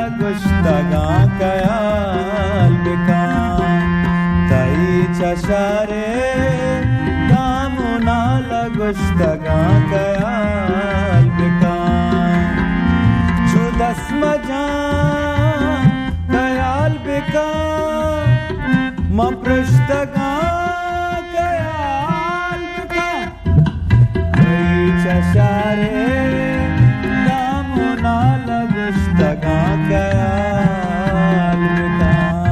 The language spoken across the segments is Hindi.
लगुश्तगा कयाल बिकान ताई चशारे दामुना लगुश्तगा कयाल बिकान जुदस मजान कयाल बिकान मपृष्टगा कयाल बिकान ताई चशारे दामुना लगुश्तगा कयाल बिकान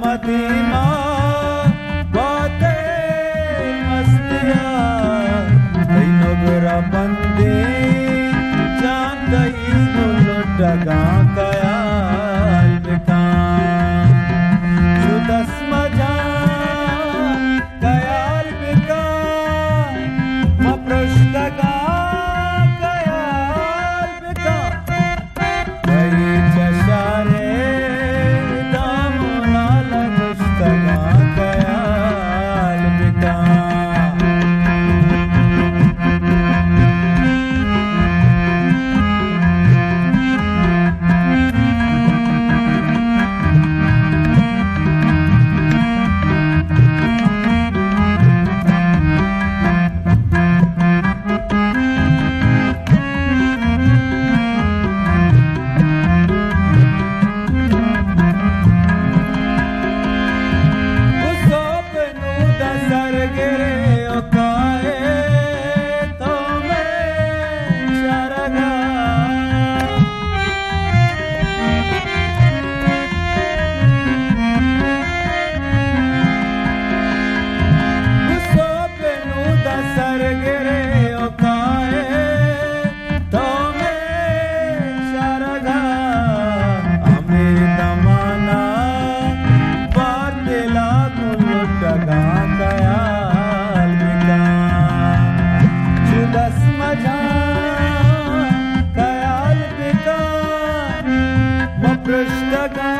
मदीना बातें मस्तियाँ कई नगरा बंदे जान दई लुटगा कयाल बिकान जुदस मजान कयाल बिकान मपृष्टगा कयाल बिकान कई चशारे कयाल बिकान मपृष्टगा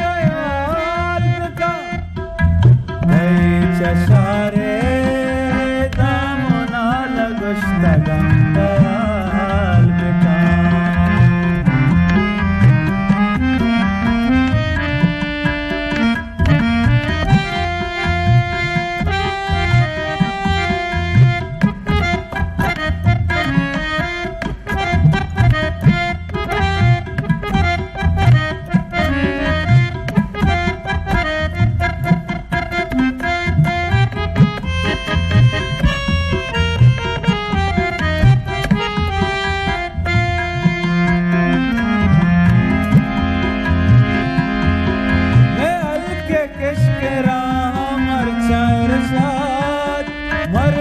कयाल बिकान नई चशारे दामुना लगुश्तगा कयाल बिकान मर